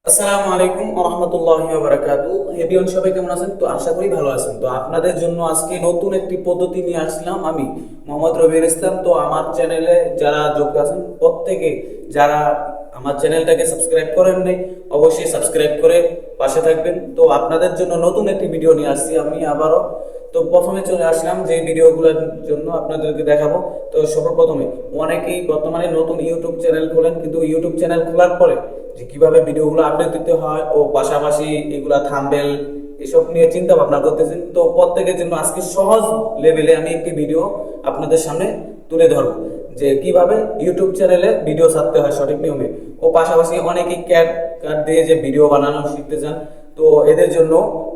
আসসালামু আলাইকুম ওয়া রাহমাতুল্লাহি ওয়া বারাকাতুহু। এভরিওয়ান, সবাই কেমন আছেন? তো আশা করি ভালো আছেন। তো আপনাদের জন্য আজকে নতুন একটি পদ্ধতি নিয়ে আসলাম আমি, মোহাম্মদ রবিউল ইসলাম। তো আমার চ্যানেলে যারা যুক্ত আছেন প্রত্যেকে, যারা আমার চ্যানেলটাকে সাবস্ক্রাইব করেন নাই, অবশ্যই সাবস্ক্রাইব করে পাশে থাকবেন। তো আপনাদের জন্য নতুন একটি ভিডিও নিয়ে আসছি আমি আবারও। তো প্রথমে চলে আসলাম যে ভিডিওগুলোর জন্য আপনাদেরকে দেখাবো। তো সর্বপ্রথমে অনেকেই বর্তমানে নতুন ইউটিউব চ্যানেল খোলেন, কিন্তু ইউটিউব চ্যানেল খোলার পরে যে কিভাবে ভিডিওগুলো আপডেট দিতে হয় ও পাশাপাশি এগুলা থাম্বনেল এসব নিয়ে চিন্তা ভাবনা করতেছেন। তো প্রত্যেকের জন্য আজকে সহজ লেভেলে আমি একটি ভিডিও আপনাদের সামনে তুলে ধরবো, যে কিভাবে ইউটিউব চ্যানেলে ভিডিও ছাড়তে হয় সঠিক নিয়মে। ও পাশাপাশি অনেকেই ক্যাপকাট দিয়ে যে ভিডিও বানানো শিখতে চান, তো এদের জন্য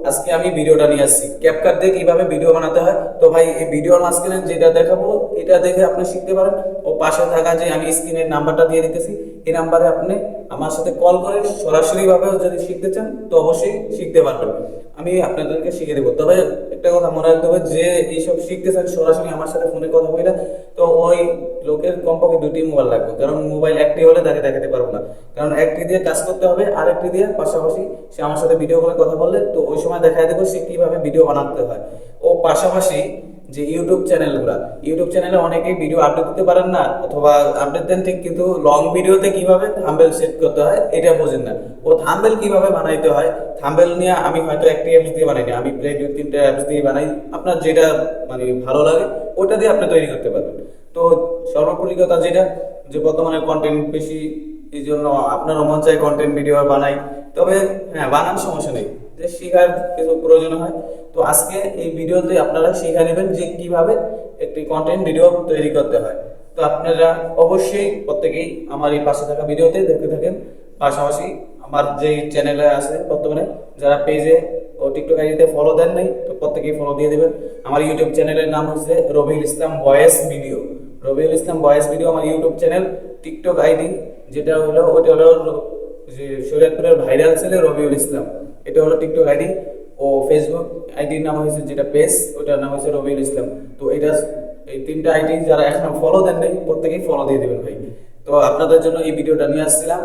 আজকে আমি ভিডিওটা নিয়ে আসছি ক্যাপকাট দিয়ে কিভাবে ভিডিও বানাতে হয়। তো ভাই, এই ভিডিওর মাঝখানে যেটা দেখাবো এটা দেখে আপনি শিখতে পারেন। ও পাশে থাকা যে আমি স্ক্রিনের নাম্বারটা দিয়ে দিতেছি, এই নাম্বারে আপনি আমার সাথে কল করে সরাসরি ভাবে যদি শিখতে চান তো অবশ্যই শিখতে পারবেন, আমি আপনাদেরকে শিখে দেবো। তবে একটা কথা মনে রাখতে হবে, যে এইসব শিখতে চান সরাসরি আমার সাথে ফোনে কথা বলে, তো ওই লোকের কমপক্ষে দুটি মোবাইল লাগবে, কারণ মোবাইল একটি হলে তাকে দেখাতে পারবো না। কারণ একটি দিয়ে কাজ করতে হবে, আরেকটি দিয়ে পাশাপাশি সে আমার সাথে ভিডিও কলে কথা বললে তো ওই সময় দেখা দেবো সে কিভাবে ভিডিও বানাতে হয়। ও পাশাপাশি যে ইউটিউব চ্যানেলে অনেকেই ভিডিও আপলোড দিতে পারেন না, অথবা আপডেট দেন ঠিক, কিন্তু লং ভিডিওতে কিভাবে থাম্বনেল সেট করতে হয় এটা বোঝেন না। ও থাম্বনেল কিভাবে বানাইতে হয়, থাম্বনেল নিয়ে আমি হয়তো একটি অ্যাপস দিয়ে বানাই না, আমি প্রায় 2-3টা অ্যাপস দিয়ে বানাই। আপনার যেটা মানে ভালো লাগে ওটা দিয়ে আপনি তৈরি করতে পারবেন। তো সর্বোপরি কথা যেটা, যে বর্তমানে কন্টেন্ট বেশি, এই জন্য আপনারও মন চাই কন্টেন্ট ভিডিও বানাই। তবে হ্যাঁ, বানান সমস্যা নেই, যে শেখার কিছু প্রয়োজন হয়। তো আজকে এই ভিডিওতে আপনারা শিখে নেবেন যে কিভাবে একটি কন্টেন্ট ভিডিও তৈরি করতে হয়। তো আপনারা অবশ্যই প্রত্যেকেই আমার এই পাশে থাকা ভিডিওতে দেখতে থাকেন। পাশাপাশি আমার যে চ্যানেলে আছে বর্তমানে, যারা পেজে ও টিকটক আইডিতে ফলো দেন নাই, তো প্রত্যেকেই ফলো দিয়ে দেবেন। আমার ইউটিউব চ্যানেলের নাম হচ্ছে Rabiul Islam voice video. Rabiul Islam voice video আমার ইউটিউব চ্যানেল। টিকটক আইডি যেটা হলো ওটা হলো যে শরীয়তপুরের ভাইরাল ছেলে রবিউল ইসলাম, এটা হলো টিকটক আইডি। ও ফেসবুক আইডির নাম হয়েছে যেটা পেজ, ওটার নাম হচ্ছে রবিউল ইসলাম। তো এটা, এই তিনটা আইডি যারা এখনো ফলো দেন নাই প্রত্যেকেই ফলো দিয়ে দেবেন ভাই। তো আপনাদের জন্য এই ভিডিওটা নিয়ে আসছিলাম।